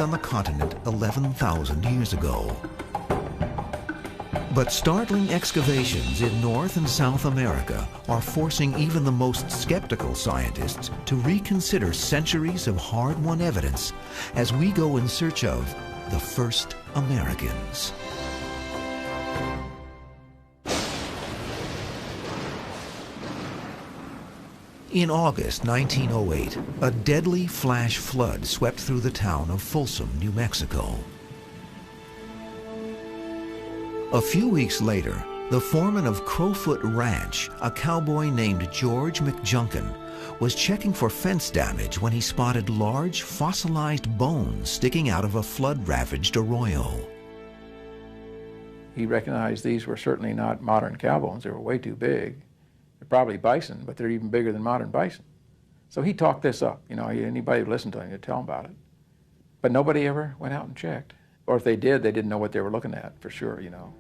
on the continent 11,000 years ago. But startling excavations in North and South America are forcing even the most skeptical scientists to reconsider centuries of hard-won evidence as we go in search of the first Americans. In August 1908, a deadly flash flood swept through the town of Folsom, New Mexico. A few weeks later, the foreman of Crowfoot Ranch, a cowboy named George McJunkin, was checking for fence damage when he spotted large fossilized bones sticking out of a flood-ravaged arroyo. He recognized these were certainly not modern cow bones. They were way too big. They're probably bison, but they're even bigger than modern bison. So he talked this up. You know, anybody who listened to him would tell him about it. But nobody ever went out and checked. Or if they did, they didn't know what they were looking at, for sure, you know.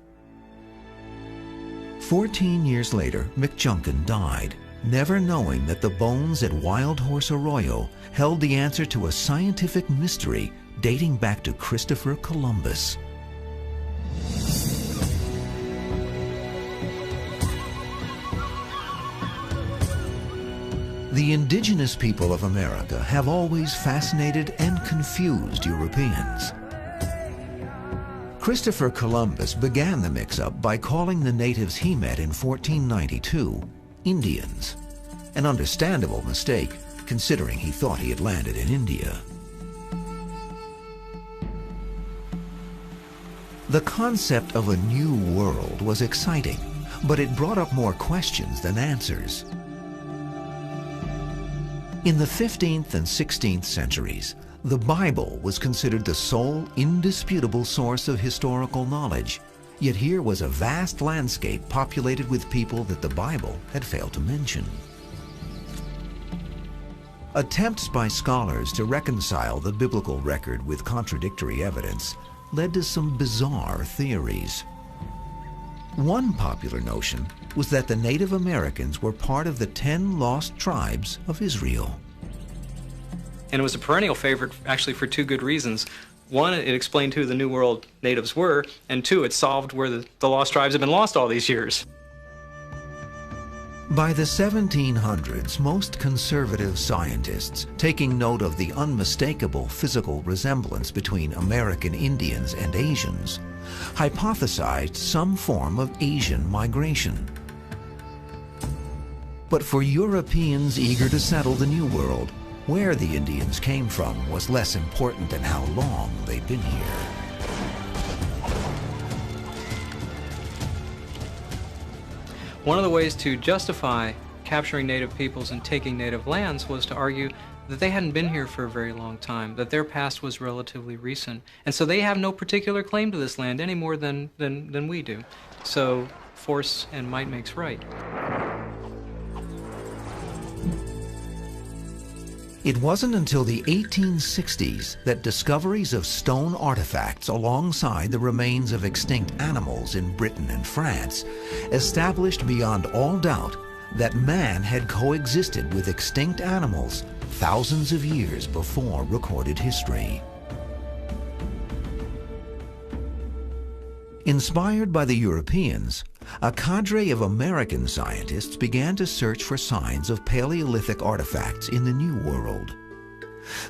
14 years later, McJunkin died, never knowing that the bones at Wild Horse Arroyo held the answer to a scientific mystery dating back to Christopher Columbus. The indigenous people of America have always fascinated and confused Europeans. Christopher Columbus began the mix-up by calling the natives he met in 1492 Indians, an understandable mistake considering he thought he had landed in India. The concept of a new world was exciting, but it brought up more questions than answers. In the 15th and 16th centuries, the Bible was considered the sole indisputable source of historical knowledge, yet here was a vast landscape populated with people that the Bible had failed to mention. Attempts by scholars to reconcile the biblical record with contradictory evidence led to some bizarre theories. One popular notion was that the Native Americans were part of the 10 lost tribes of Israel. And it was a perennial favorite actually for two good reasons. One, it explained who the New World natives were, and two, it solved where the lost tribes have been lost all these years. By the 1700s, most conservative scientists, taking note of the unmistakable physical resemblance between American Indians and Asians, hypothesized some form of Asian migration. But for Europeans eager to settle the New World, where the Indians came from was less important than how long they'd been here. One of the ways to justify capturing native peoples and taking native lands was to argue that they hadn't been here for a very long time, that their past was relatively recent, and so they have no particular claim to this land any more than we do. So force and might makes right. It wasn't until the 1860s that discoveries of stone artifacts alongside the remains of extinct animals in Britain and France established beyond all doubt that man had coexisted with extinct animals thousands of years before recorded history. Inspired by the Europeans, a cadre of American scientists began to search for signs of Paleolithic artifacts in the New World.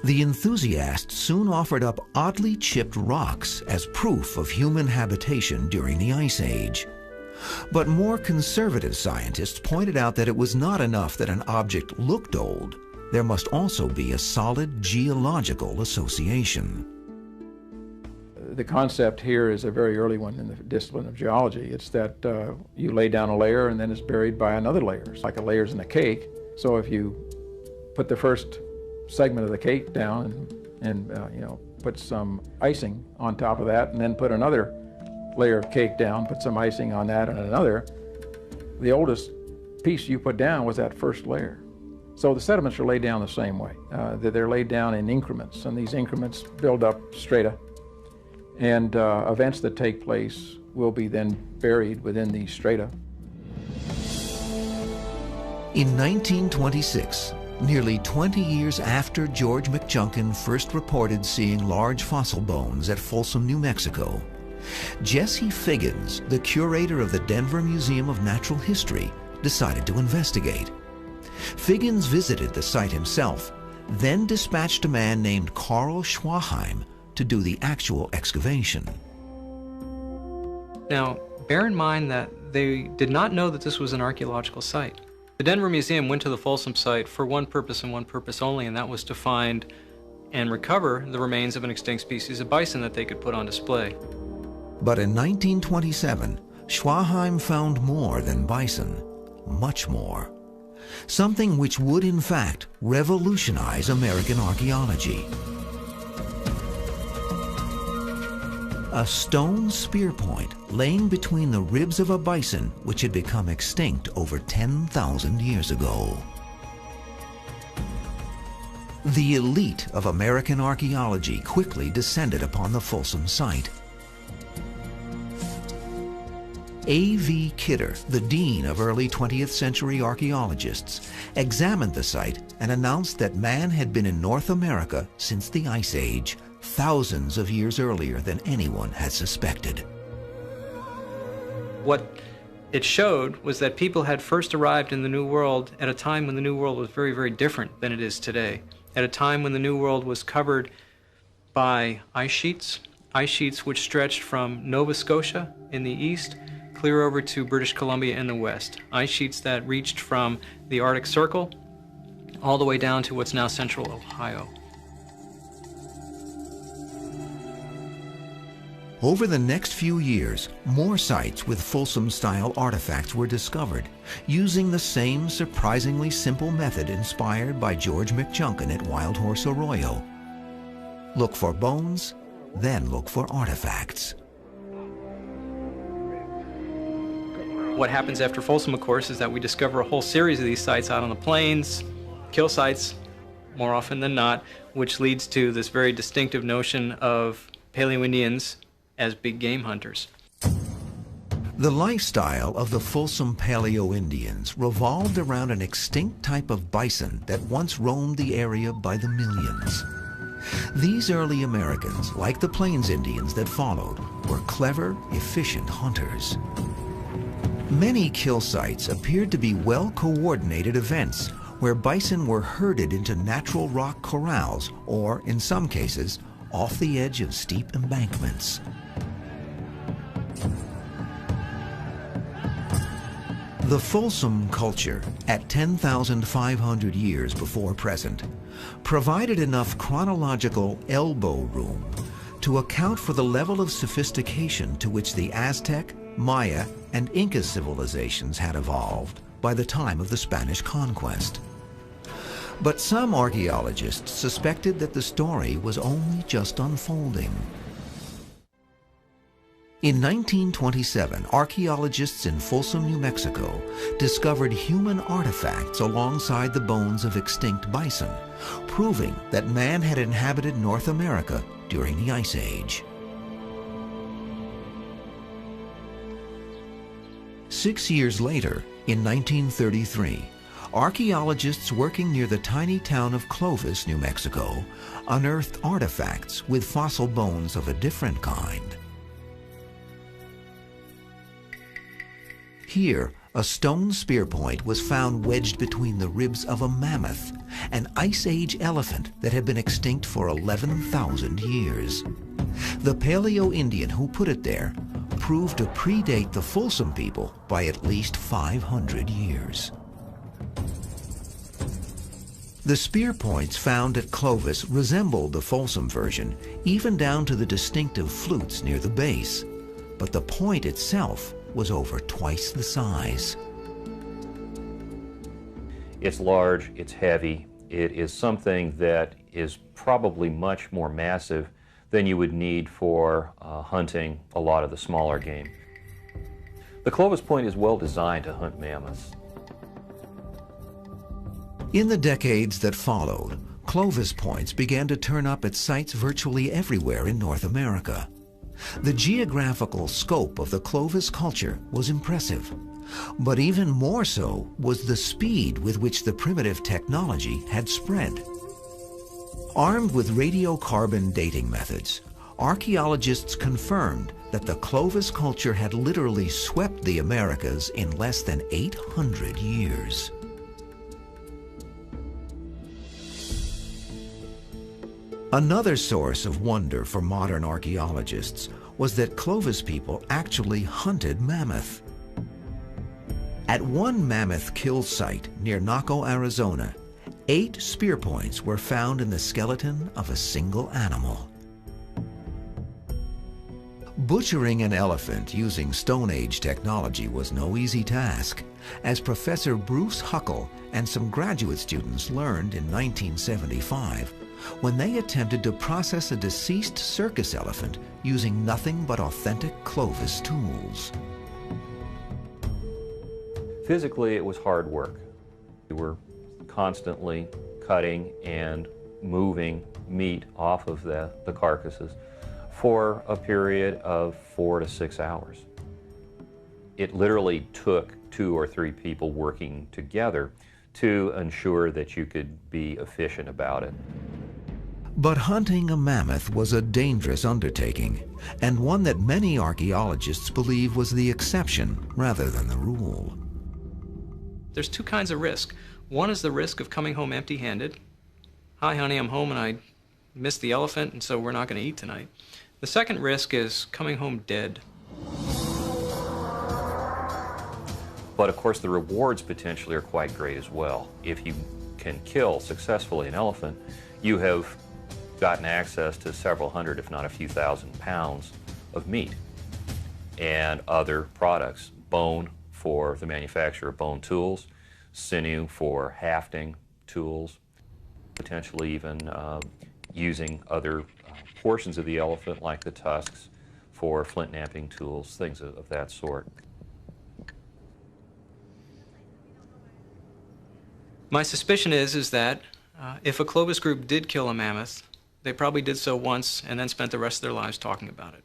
The enthusiasts soon offered up oddly chipped rocks as proof of human habitation during the Ice Age. But more conservative scientists pointed out that it was not enough that an object looked old. There must also be a solid geological association. The concept here is a very early one in the discipline of geology. It's that you lay down a layer and then it's buried by another layer. It's like a layers in a cake. So if you put the first segment of the cake down and you know, put some icing on top of that, and then put another layer of cake down, put some icing on that and another, the oldest piece you put down was that first layer. So the sediments are laid down the same way. They're laid down in increments, and these increments build up strata. And events that take place will be then buried within these strata. In 1926, Nearly 20 years after George McJunkin first reported seeing large fossil bones at Folsom, New Mexico, Jesse Figgins, the curator of the Denver Museum of Natural History, decided to investigate. Figgins visited the site himself, then dispatched a man named Carl Schwaheim to do the actual excavation. Now, bear in mind that they did not know that this was an archaeological site. The Denver Museum went to the Folsom site for one purpose and one purpose only, and that was to find and recover the remains of an extinct species of bison that they could put on display. But in 1927, Schwaheim found more than bison, much more. Something which would, in fact, revolutionize American archaeology. A stone spear point laying between the ribs of a bison which had become extinct over 10,000 years ago. The elite of American archaeology quickly descended upon the Folsom site. A.V. Kidder, the dean of early 20th century archaeologists, examined the site and announced that man had been in North America since the Ice Age, thousands of years earlier than anyone had suspected. What it showed was that people had first arrived in the New World at a time when the New World was very, very different than it is today. At a time when the New World was covered by ice sheets which stretched from Nova Scotia in the east clear over to British Columbia in the west. Ice sheets that reached from the Arctic Circle all the way down to what's now central Ohio. Over the next few years, more sites with Folsom-style artifacts were discovered, using the same surprisingly simple method inspired by George McJunkin at Wild Horse Arroyo. Look for bones, then look for artifacts. What happens after Folsom, of course, is that we discover a whole series of these sites out on the plains, kill sites, more often than not, which leads to this very distinctive notion of Paleo-Indians as big game hunters. The lifestyle of the Folsom Paleo-Indians revolved around an extinct type of bison that once roamed the area by the millions. These early Americans, like the Plains Indians that followed, were clever, efficient hunters. Many kill sites appeared to be well-coordinated events where bison were herded into natural rock corrals or, in some cases, off the edge of steep embankments. The Folsom culture, at 10,500 years before present, provided enough chronological elbow room to account for the level of sophistication to which the Aztec, Maya, and Inca civilizations had evolved by the time of the Spanish conquest. But some archaeologists suspected that the story was only just unfolding. In 1927, archaeologists in Folsom, New Mexico, discovered human artifacts alongside the bones of extinct bison, proving that man had inhabited North America during the Ice Age. 6 years later, in 1933, archaeologists working near the tiny town of Clovis, New Mexico, unearthed artifacts with fossil bones of a different kind. Here, a stone spear point was found wedged between the ribs of a mammoth, an Ice Age elephant that had been extinct for 11,000 years. The Paleo-Indian who put it there proved to predate the Folsom people by at least 500 years. The spear points found at Clovis resembled the Folsom version, even down to the distinctive flutes near the base, but the point itself was over twice the size. It's large, it's heavy, it is something that is probably much more massive than you would need for hunting a lot of the smaller game. The Clovis point is well designed to hunt mammoths. In the decades that followed, Clovis points began to turn up at sites virtually everywhere in North America. The geographical scope of the Clovis culture was impressive. But even more so was the speed with which the primitive technology had spread. Armed with radiocarbon dating methods, archaeologists confirmed that the Clovis culture had literally swept the Americas in less than 800 years. Another source of wonder for modern archaeologists was that Clovis people actually hunted mammoth. At one mammoth kill site near Naco, Arizona, 8 spear points were found in the skeleton of a single animal. Butchering an elephant using Stone Age technology was no easy task, as Professor Bruce Huckle and some graduate students learned in 1975 when they attempted to process a deceased circus elephant using nothing but authentic Clovis tools. Physically, it was hard work. We were constantly cutting and moving meat off of the carcasses for a period of 4 to 6 hours. It literally took 2 or 3 people working together to ensure that you could be efficient about it. But hunting a mammoth was a dangerous undertaking, and one that many archaeologists believe was the exception rather than the rule. There's 2 kinds of risk. One is the risk of coming home empty-handed. Hi, honey, I'm home and I missed the elephant, and so we're not going to eat tonight. The second risk is coming home dead. But of course, the rewards potentially are quite great as well. If you can kill successfully an elephant, you have gotten access to several hundred, if not a few thousand pounds of meat and other products. Bone for the manufacture of bone tools, sinew for hafting tools, potentially even using other portions of the elephant like the tusks for flint knapping tools, things of that sort. My suspicion is that if a Clovis group did kill a mammoth, they probably did so once and then spent the rest of their lives talking about it.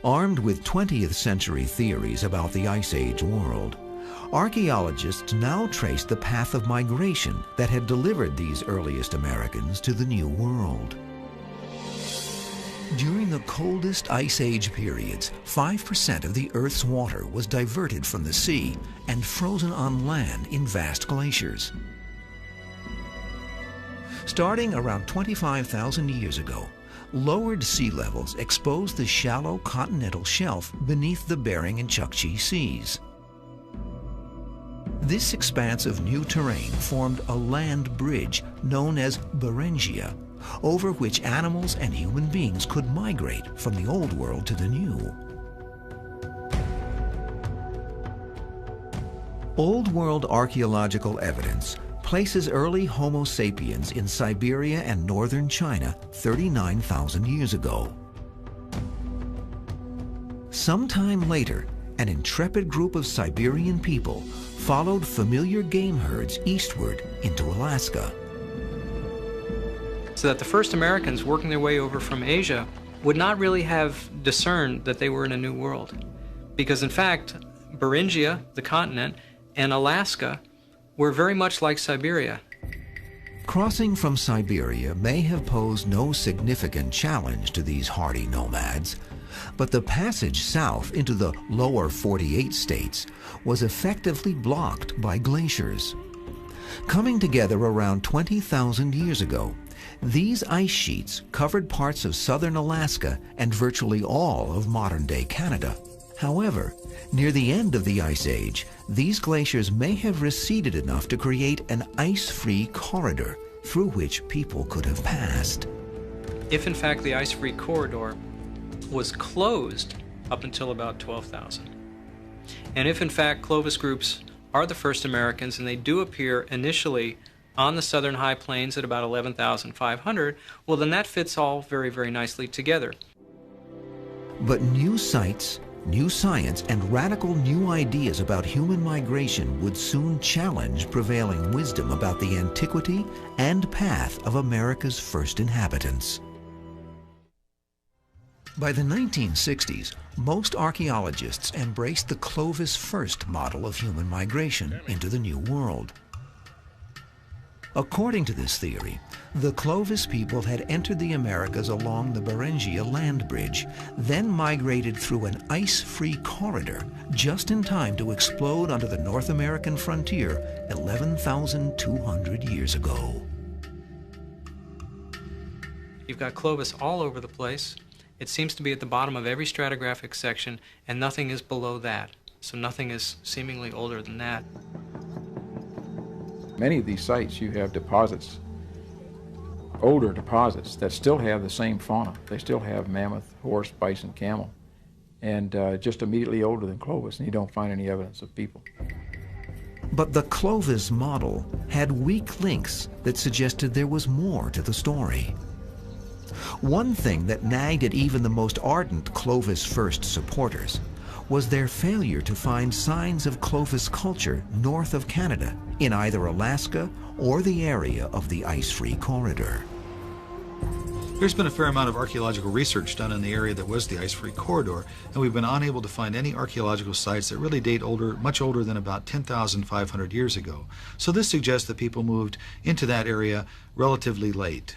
Armed with 20th century theories about the Ice Age world, archaeologists now traced the path of migration that had delivered these earliest Americans to the New World. During the coldest Ice Age periods, 5% of the Earth's water was diverted from the sea and frozen on land in vast glaciers. Starting around 25,000 years ago, lowered sea levels exposed the shallow continental shelf beneath the Bering and Chukchi seas. This expanse of new terrain formed a land bridge known as Beringia, over which animals and human beings could migrate from the Old World to the New. Old World archaeological evidence places early Homo sapiens in Siberia and northern China 39,000 years ago. Sometime later, an intrepid group of Siberian people followed familiar game herds eastward into Alaska. So that the first Americans working their way over from Asia would not really have discerned that they were in a new world. Because in fact, Beringia, the continent, and Alaska were very much like Siberia. Crossing from Siberia may have posed no significant challenge to these hardy nomads, but the passage south into the lower 48 states was effectively blocked by glaciers. Coming together around 20,000 years ago, these ice sheets covered parts of southern Alaska and virtually all of modern-day Canada. However, near the end of the Ice Age, these glaciers may have receded enough to create an ice-free corridor through which people could have passed. If in fact the ice-free corridor was closed up until about 12,000, and if in fact Clovis groups are the first Americans and they do appear initially on the southern high plains at about 11,500, well then that fits all very, very nicely together. But new sites, new science, and radical new ideas about human migration would soon challenge prevailing wisdom about the antiquity and path of America's first inhabitants. By the 1960s, most archaeologists embraced the Clovis first model of human migration into the New World. According to this theory, the Clovis people had entered the Americas along the Beringia land bridge, then migrated through an ice-free corridor just in time to explode onto the North American frontier 11,200 years ago. You've got Clovis all over the place. It seems to be at the bottom of every stratigraphic section, and nothing is below that. So nothing is seemingly older than that. Many of these sites, you have deposits, older deposits, that still have the same fauna. They still have mammoth, horse, bison, camel, and just immediately older than Clovis, and you don't find any evidence of people. But the Clovis model had weak links that suggested there was more to the story. One thing that nagged at even the most ardent Clovis first supporters was their failure to find signs of Clovis culture north of Canada, in either Alaska or the area of the ice-free corridor. There's been a fair amount of archaeological research done in the area that was the ice-free corridor, and we've been unable to find any archaeological sites that really date much older than about 10,500 years ago. So this suggests that people moved into that area relatively late.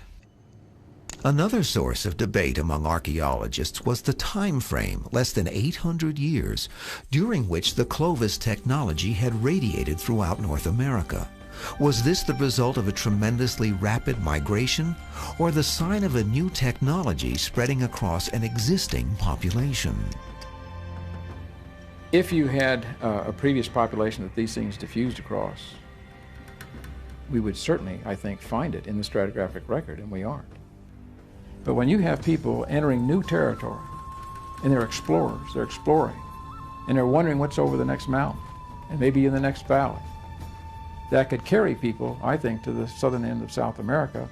Another source of debate among archaeologists was the time frame, less than 800 years, during which the Clovis technology had radiated throughout North America. Was this the result of a tremendously rapid migration, or the sign of a new technology spreading across an existing population? If you had a previous population that these things diffused across, we would certainly, I think, find it in the stratigraphic record, and we aren't. But when you have people entering new territory, and they're explorers, they're exploring, and they're wondering what's over the next mountain, and maybe in the next valley, that could carry people, I think, to the southern end of South America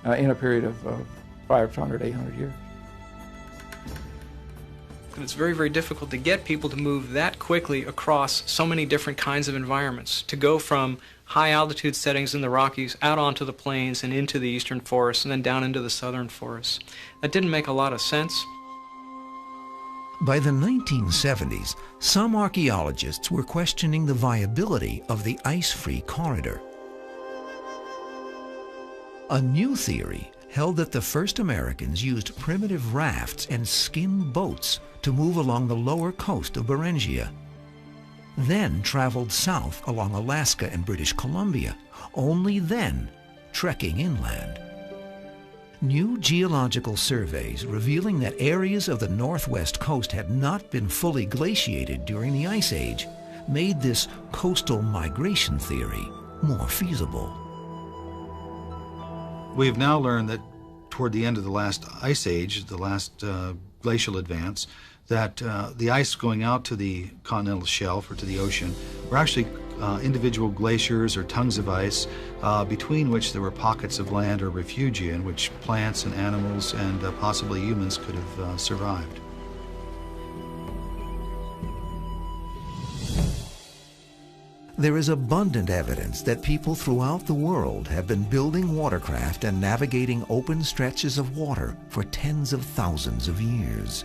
in a period of 500, 800 years. And it's very, very difficult to get people to move that quickly across so many different kinds of environments, to go from high altitude settings in the Rockies out onto the plains and into the eastern forests and then down into the southern forests. That didn't make a lot of sense. By the 1970s, some archaeologists were questioning the viability of the ice-free corridor. A new theory held that the first Americans used primitive rafts and skin boats to move along the lower coast of Beringia, then traveled south along Alaska and British Columbia, only then trekking inland. New geological surveys revealing that areas of the northwest coast had not been fully glaciated during the Ice Age made this coastal migration theory more feasible. We have now learned that toward the end of the last Ice Age, the last glacial advance, that the ice going out to the continental shelf or to the ocean were actually individual glaciers or tongues of ice between which there were pockets of land or refugia in which plants and animals and possibly humans could have survived. There is abundant evidence that people throughout the world have been building watercraft and navigating open stretches of water for tens of thousands of years.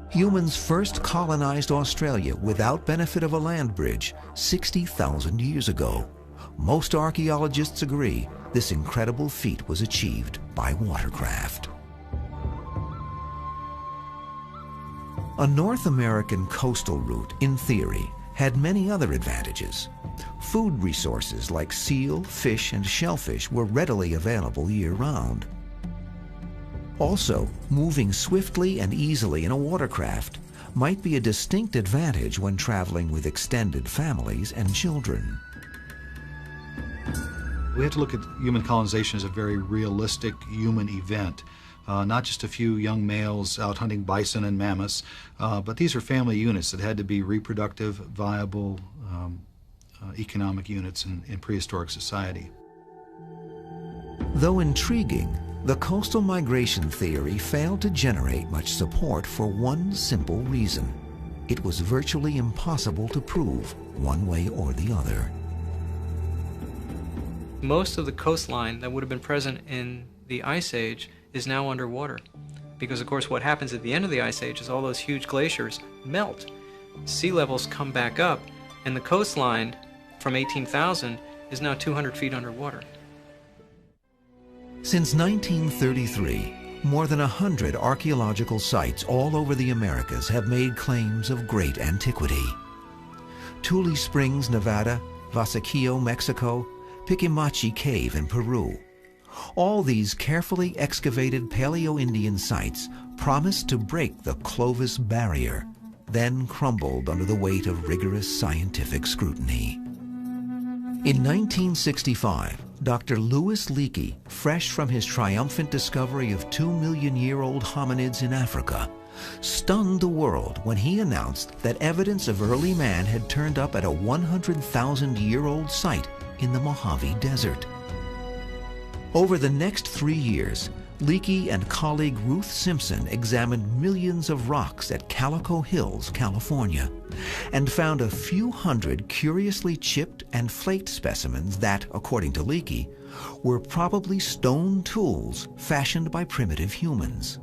Humans first colonized Australia without benefit of a land bridge 60,000 years ago. Most archaeologists agree this incredible feat was achieved by watercraft. A North American coastal route, in theory, had many other advantages. Food resources like seal, fish, and shellfish were readily available year-round. Also, moving swiftly and easily in a watercraft might be a distinct advantage when traveling with extended families and children. We have to look at human colonization as a very realistic human event. Not just a few young males out hunting bison and mammoths, but these are family units that had to be reproductive, viable economic units in prehistoric society. Though intriguing, the coastal migration theory failed to generate much support for one simple reason. It was virtually impossible to prove one way or the other. Most of the coastline that would have been present in the Ice Age is now underwater. Because, of course, what happens at the end of the Ice Age is all those huge glaciers melt. Sea levels come back up, and the coastline from 18,000 is now 200 feet underwater. Since 1933, more than 100 archaeological sites all over the Americas have made claims of great antiquity. Tule Springs, Nevada, Vasaquillo, Mexico, Piquimachi Cave in Peru. All these carefully excavated Paleo-Indian sites promised to break the Clovis barrier, then crumbled under the weight of rigorous scientific scrutiny. In 1965, Dr. Louis Leakey, fresh from his triumphant discovery of 2-million-year-old hominids in Africa, stunned the world when he announced that evidence of early man had turned up at a 100,000-year-old site in the Mojave Desert. Over the next 3 years, Leakey and colleague Ruth Simpson examined millions of rocks at Calico Hills, California, and found a few hundred curiously chipped and flaked specimens that, according to Leakey, were probably stone tools fashioned by primitive humans.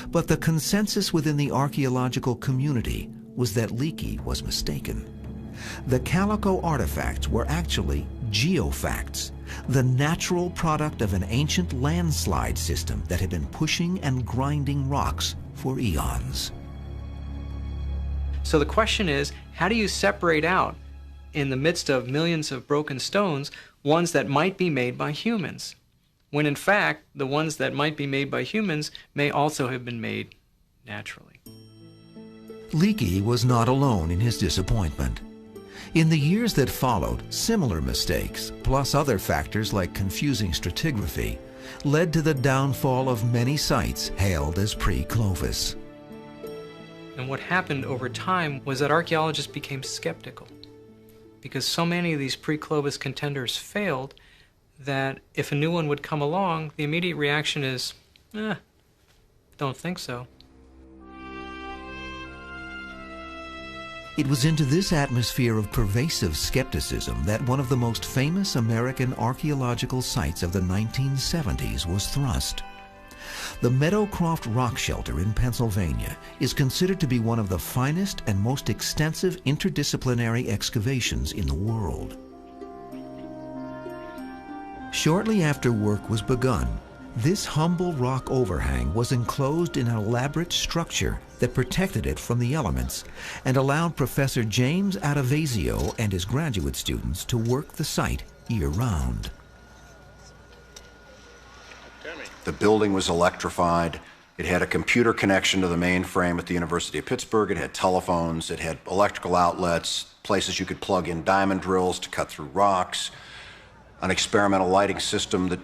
But the consensus within the archaeological community was that Leakey was mistaken. The Calico artifacts were actually geofacts, the natural product of an ancient landslide system that had been pushing and grinding rocks for eons. So the question is, how do you separate out, in the midst of millions of broken stones, ones that might be made by humans, when in fact the ones that might be made by humans may also have been made naturally? Leakey was not alone in his disappointment. In the years that followed, similar mistakes, plus other factors like confusing stratigraphy, led to the downfall of many sites hailed as pre-Clovis. And what happened over time was that archaeologists became skeptical, because so many of these pre-Clovis contenders failed that if a new one would come along, the immediate reaction is, don't think so. It was into this atmosphere of pervasive skepticism that one of the most famous American archaeological sites of the 1970s was thrust. The Meadowcroft Rock Shelter in Pennsylvania is considered to be one of the finest and most extensive interdisciplinary excavations in the world. Shortly after work was begun, this humble rock overhang was enclosed in an elaborate structure that protected it from the elements and allowed Professor James Adavasio and his graduate students to work the site year-round. The building was electrified. It had a computer connection to the mainframe at the University of Pittsburgh. It had telephones. It had electrical outlets, places you could plug in diamond drills to cut through rocks, an experimental lighting system that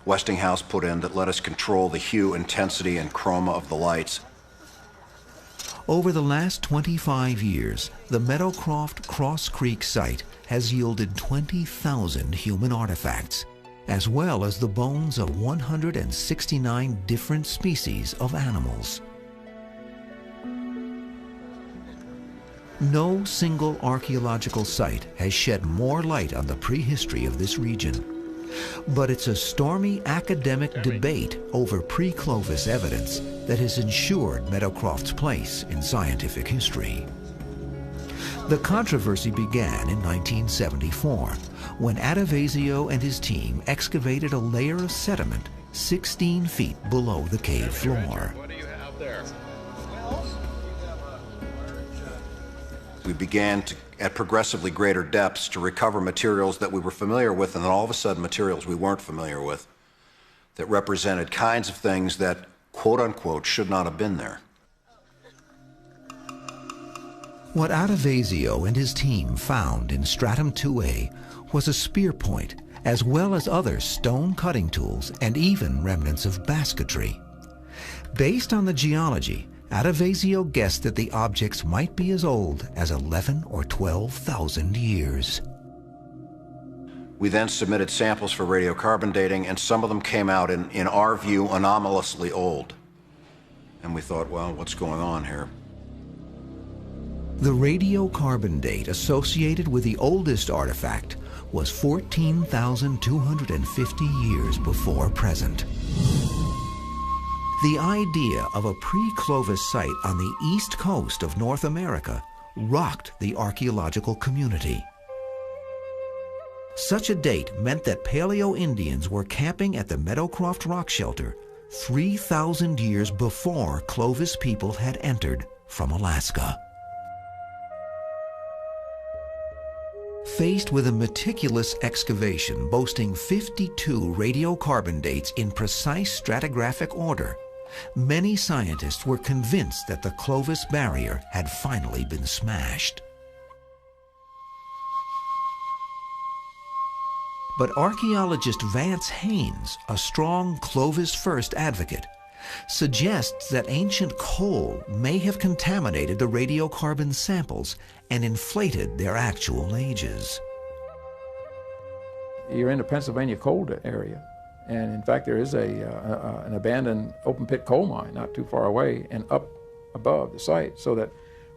Westinghouse put in that let us control the hue, intensity, and chroma of the lights. Over the last 25 years, the Meadowcroft Cross Creek site has yielded 20,000 human artifacts, as well as the bones of 169 different species of animals. No single archaeological site has shed more light on the prehistory of this region. But it's a stormy academic debate over pre-Clovis evidence that has ensured Meadowcroft's place in scientific history. The controversy began in 1974 when Adavasio and his team excavated a layer of sediment 16 feet below the cave floor. What do you have there? We began to, at progressively greater depths, to recover materials that we were familiar with, and then all of a sudden materials we weren't familiar with that represented kinds of things that, quote unquote, should not have been there. What Adavasio and his team found in Stratum 2A was a spear point, as well as other stone cutting tools and even remnants of basketry. Based on the geology, Adavasio guessed that the objects might be as old as 11 or 12,000 years. We then submitted samples for radiocarbon dating, and some of them came out, in our view, anomalously old. And we thought, well, what's going on here? The radiocarbon date associated with the oldest artifact was 14,250 years before present. The idea of a pre-Clovis site on the east coast of North America rocked the archaeological community. Such a date meant that Paleo-Indians were camping at the Meadowcroft Rock Shelter 3,000 years before Clovis people had entered from Alaska. Faced with a meticulous excavation boasting 52 radiocarbon dates in precise stratigraphic order, many scientists were convinced that the Clovis barrier had finally been smashed. But archaeologist Vance Haynes, a strong Clovis first advocate, suggests that ancient coal may have contaminated the radiocarbon samples and inflated their actual ages. You're in the Pennsylvania coal area, and in fact there is an abandoned open pit coal mine not too far away and up above the site, so that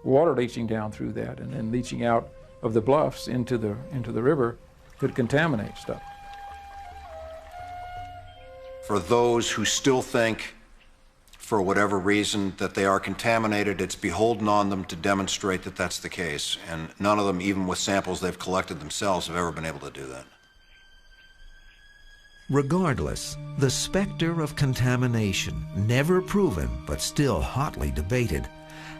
water leaching down through that and then leaching out of the bluffs into the river could contaminate stuff. For those who still think, for whatever reason, that they are contaminated, it's beholden on them to demonstrate that that's the case. And none of them, even with samples they've collected themselves, have ever been able to do that. Regardless, the specter of contamination, never proven but still hotly debated,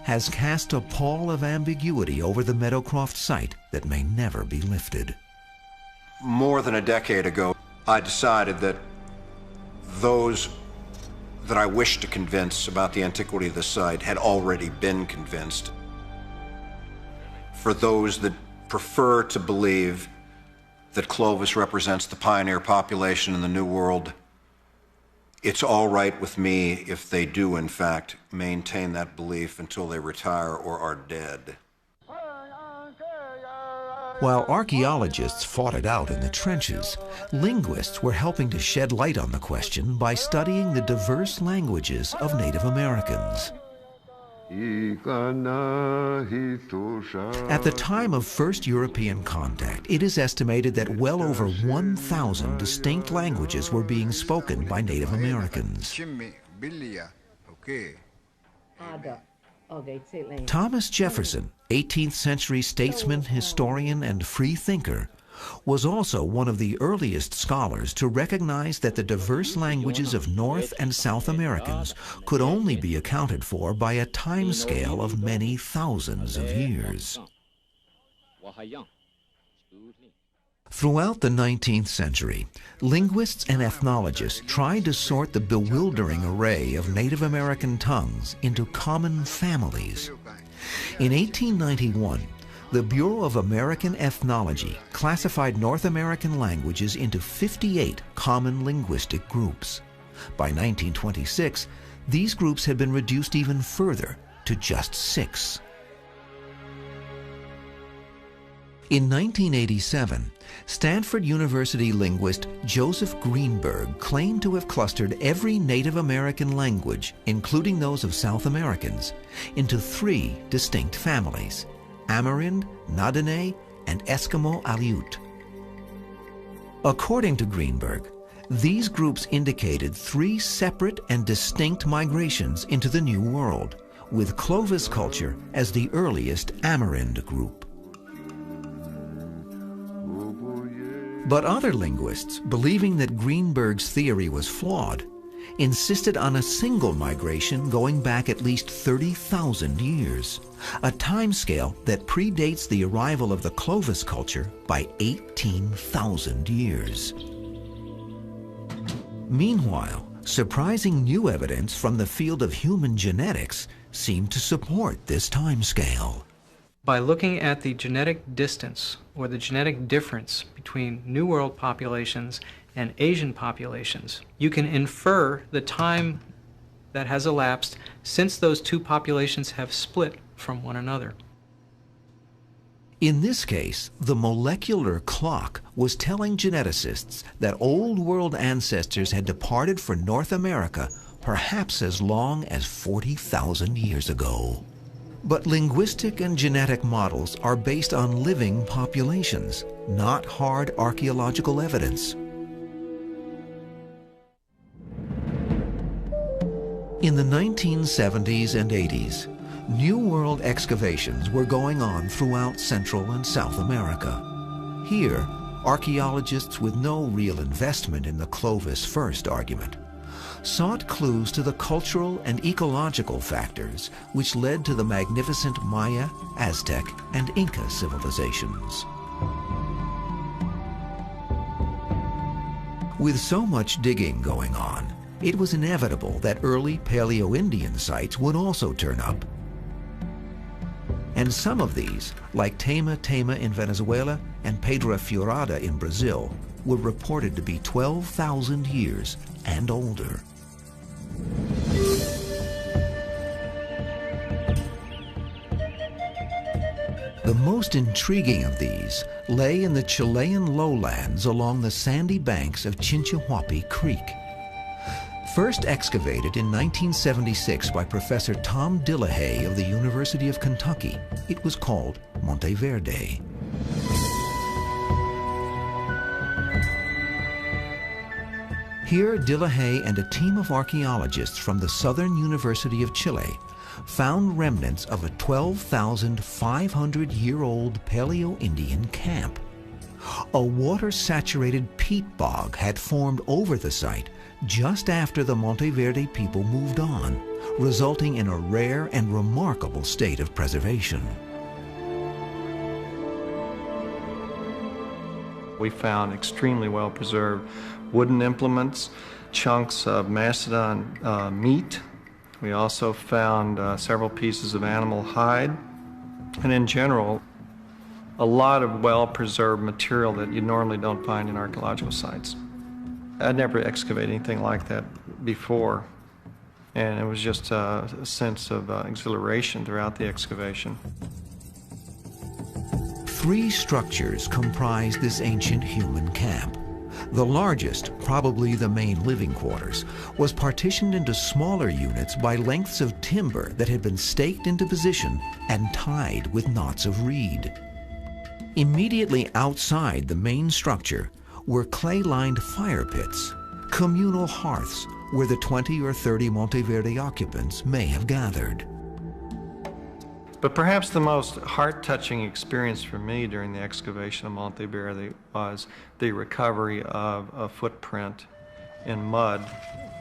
has cast a pall of ambiguity over the Meadowcroft site that may never be lifted. More than a decade ago, I decided that those that I wished to convince about the antiquity of the site had already been convinced. For those that prefer to believe that Clovis represents the pioneer population in the New World, it's all right with me if they do, in fact, maintain that belief until they retire or are dead. While archaeologists fought it out in the trenches, linguists were helping to shed light on the question by studying the diverse languages of Native Americans. At the time of first European contact, it is estimated that well over 1,000 distinct languages were being spoken by Native Americans. Thomas Jefferson, 18th century statesman, historian, and free thinker, was also one of the earliest scholars to recognize that the diverse languages of North and South Americans could only be accounted for by a time scale of many thousands of years. Throughout the 19th century, linguists and ethnologists tried to sort the bewildering array of Native American tongues into common families. In 1891, the Bureau of American Ethnology classified North American languages into 58 common linguistic groups. By 1926, these groups had been reduced even further to just 6. In 1987, Stanford University linguist Joseph Greenberg claimed to have clustered every Native American language, including those of South Americans, into 3 distinct families: Amerind, Nadene, and Eskimo Aleut. According to Greenberg, these groups indicated 3 separate and distinct migrations into the New World, with Clovis culture as the earliest Amerind group. But other linguists, believing that Greenberg's theory was flawed, insisted on a single migration going back at least 30,000 years, a timescale that predates the arrival of the Clovis culture by 18,000 years. Meanwhile, surprising new evidence from the field of human genetics seemed to support this timescale. By looking at the genetic distance or the genetic difference between New World populations and Asian populations, you can infer the time that has elapsed since those 2 populations have split from one another. In this case, the molecular clock was telling geneticists that Old World ancestors had departed for North America perhaps as long as 40,000 years ago. But linguistic and genetic models are based on living populations, not hard archaeological evidence. In the 1970s and 80s, New World excavations were going on throughout Central and South America. Here, archaeologists with no real investment in the Clovis first argument sought clues to the cultural and ecological factors which led to the magnificent Maya, Aztec, and Inca civilizations. With so much digging going on, it was inevitable that early Paleo-Indian sites would also turn up. And some of these, like Tama Tama in Venezuela and Pedra Furada in Brazil, were reported to be 12,000 years and older. The most intriguing of these lay in the Chilean lowlands along the sandy banks of Chinchihuapi Creek. First excavated in 1976 by Professor Tom Dillahay of the University of Kentucky, it was called Monte Verde. Here, Dillahay and a team of archaeologists from the Southern University of Chile found remnants of a 12,500-year-old Paleo-Indian camp. A water-saturated peat bog had formed over the site just after the Monte Verde people moved on, resulting in a rare and remarkable state of preservation. We found extremely well-preserved wooden implements, chunks of mastodon meat. We also found several pieces of animal hide, and in general, a lot of well-preserved material that you normally don't find in archaeological sites. I'd never excavated anything like that before, and it was just a sense of exhilaration throughout the excavation. 3 structures comprise this ancient human camp. The largest, probably the main living quarters, was partitioned into smaller units by lengths of timber that had been staked into position and tied with knots of reed. Immediately outside the main structure were clay-lined fire pits, communal hearths where the 20 or 30 Monte Verde occupants may have gathered. But perhaps the most heart-touching experience for me during the excavation of Monte Verde was the recovery of a footprint in mud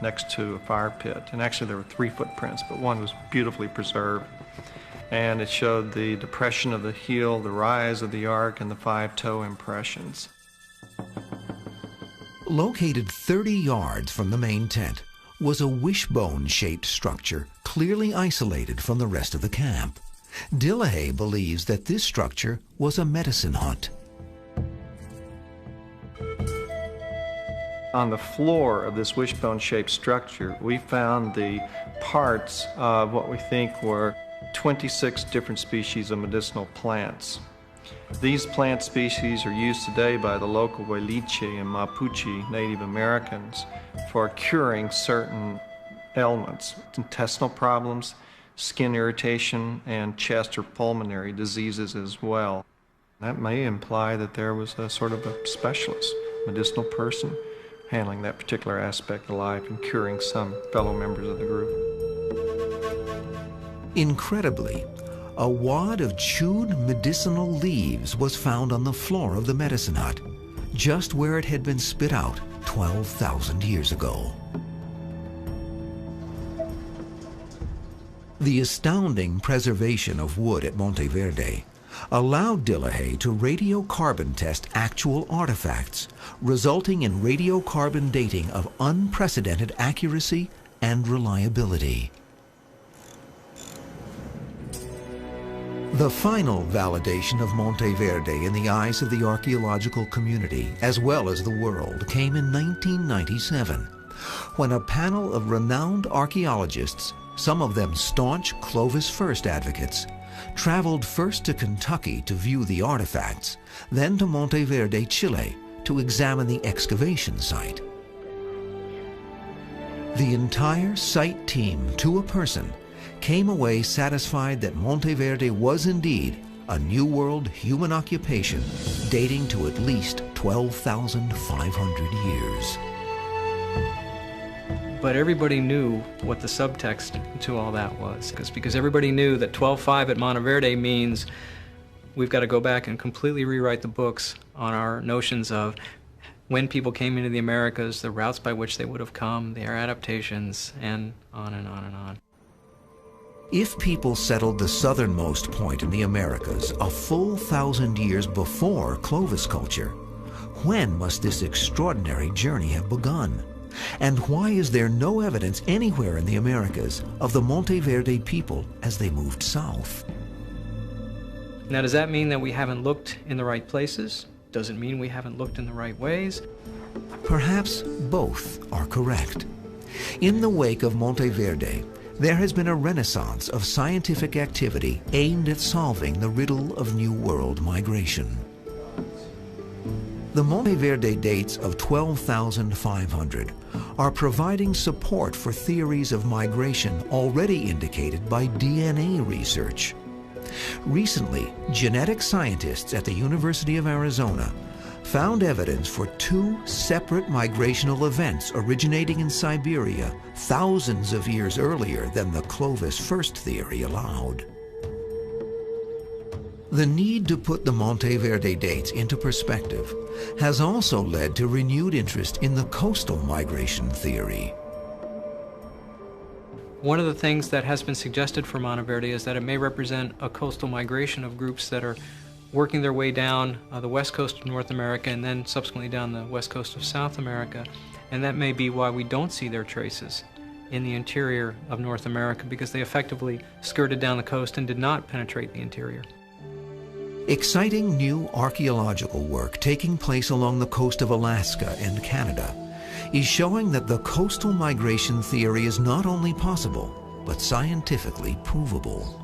next to a fire pit. And actually there were 3 footprints, but one was beautifully preserved. And it showed the depression of the heel, the rise of the arc, and the 5 toe impressions. Located 30 yards from the main tent was a wishbone-shaped structure clearly isolated from the rest of the camp. Dillahay believes that this structure was a medicine hut. On the floor of this wishbone-shaped structure, we found the parts of what we think were 26 different species of medicinal plants. These plant species are used today by the local Huiliche and Mapuche Native Americans for curing certain ailments, intestinal problems, skin irritation, and chest or pulmonary diseases as well. That may imply that there was a sort of a specialist, medicinal person, handling that particular aspect of life and curing some fellow members of the group. Incredibly, a wad of chewed medicinal leaves was found on the floor of the medicine hut, just where it had been spit out 12,000 years ago. The astounding preservation of wood at Monte Verde allowed Dillahay to radiocarbon test actual artifacts, resulting in radiocarbon dating of unprecedented accuracy and reliability. The final validation of Monte Verde in the eyes of the archaeological community, as well as the world, came in 1997, when a panel of renowned archaeologists, some of them staunch Clovis First advocates, traveled first to Kentucky to view the artifacts, then to Monte Verde, Chile, to examine the excavation site. The entire site team, to a person, came away satisfied that Monteverde was indeed a New World human occupation dating to at least 12,500 years. But everybody knew what the subtext to all that was, because everybody knew that 12.5 at Monteverde means we've got to go back and completely rewrite the books on our notions of when people came into the Americas, the routes by which they would have come, their adaptations, and on and on and on. If people settled the southernmost point in the Americas a full 1,000 years before Clovis culture, when must this extraordinary journey have begun? And why is there no evidence anywhere in the Americas of the Monteverde people as they moved south? Now, does that mean that we haven't looked in the right places? Does it mean we haven't looked in the right ways? Perhaps both are correct. In the wake of Monteverde, there has been a renaissance of scientific activity aimed at solving the riddle of New World migration. The Monteverde dates of 12,500 are providing support for theories of migration already indicated by DNA research. Recently, genetic scientists at the University of Arizona found evidence for two separate migrational events originating in Siberia thousands of years earlier than the Clovis first theory allowed. The need to put the Monteverde dates into perspective has also led to renewed interest in the coastal migration theory. One of the things that has been suggested for Monteverde is that it may represent a coastal migration of groups that are working their way down the west coast of North America and then subsequently down the west coast of South America. And that may be why we don't see their traces in the interior of North America, because they effectively skirted down the coast and did not penetrate the interior. Exciting new archaeological work taking place along the coast of Alaska and Canada is showing that the coastal migration theory is not only possible, but scientifically provable.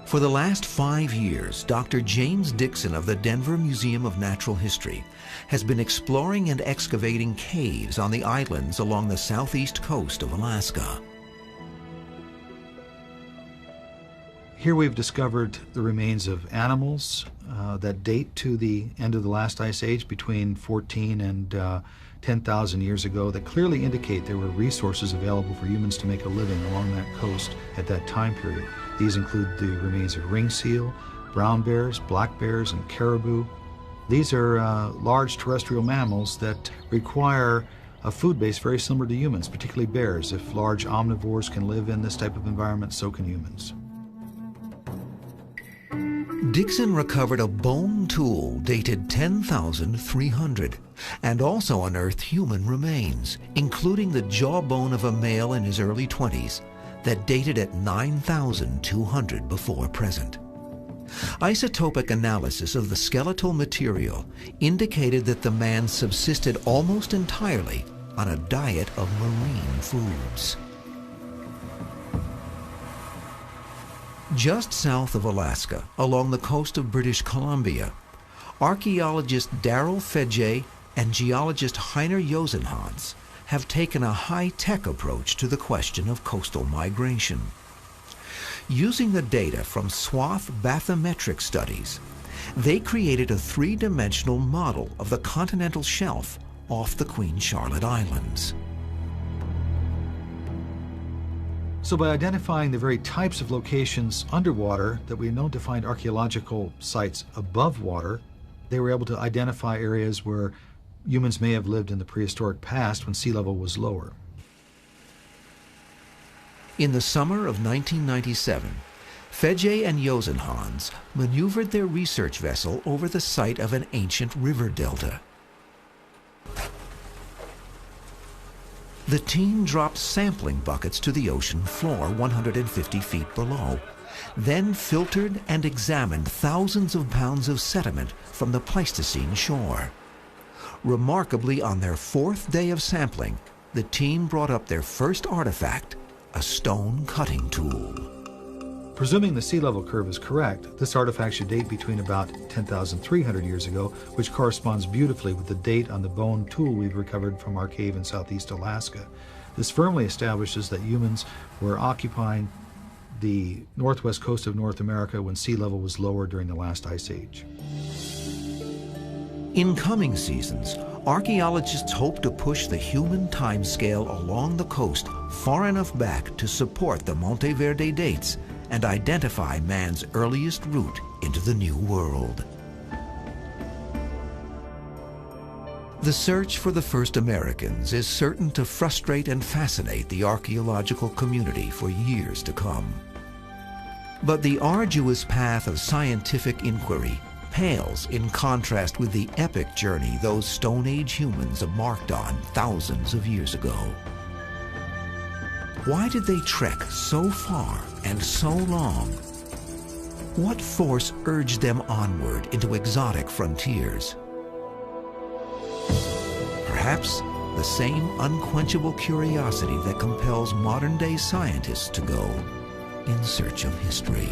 For the last 5 years, Dr. James Dixon of the Denver Museum of Natural History has been exploring and excavating caves on the islands along the southeast coast of Alaska. Here we've discovered the remains of animals that date to the end of the last ice age, between 14 and 10,000 years ago, that clearly indicate there were resources available for humans to make a living along that coast at that time period. These include the remains of ring seal, brown bears, black bears, and caribou. These are large terrestrial mammals that require a food base very similar to humans, particularly bears. If large omnivores can live in this type of environment, so can humans. Dixon recovered a bone tool dated 10,300 and also unearthed human remains, including the jawbone of a male in his early 20s that dated at 9,200 before present. Isotopic analysis of the skeletal material indicated that the man subsisted almost entirely on a diet of marine foods. Just south of Alaska, along the coast of British Columbia, archaeologist Darrell Fedje and geologist Heiner Josenhans have taken a high-tech approach to the question of coastal migration. Using the data from swath bathymetric studies, they created a three-dimensional model of the continental shelf off the Queen Charlotte Islands. So by identifying the very types of locations underwater that we know to find archaeological sites above water, they were able to identify areas where humans may have lived in the prehistoric past when sea level was lower. In the summer of 1997, Fedje and Josenhans maneuvered their research vessel over the site of an ancient river delta. The team dropped sampling buckets to the ocean floor 150 feet below, then filtered and examined thousands of pounds of sediment from the Pleistocene shore. Remarkably, on their fourth day of sampling, the team brought up their first artifact, a stone cutting tool. Presuming the sea level curve is correct, this artifact should date between about 10,300 years ago, which corresponds beautifully with the date on the bone tool we've recovered from our cave in southeast Alaska. This firmly establishes that humans were occupying the northwest coast of North America when sea level was lower during the last ice age. In coming seasons, archaeologists hope to push the human timescale along the coast far enough back to support the Monteverde dates and identify man's earliest route into the New World. The search for the first Americans is certain to frustrate and fascinate the archaeological community for years to come. But the arduous path of scientific inquiry pales in contrast with the epic journey those Stone Age humans embarked on thousands of years ago. Why did they trek so far and so long? What force urged them onward into exotic frontiers? Perhaps the same unquenchable curiosity that compels modern-day scientists to go in search of history.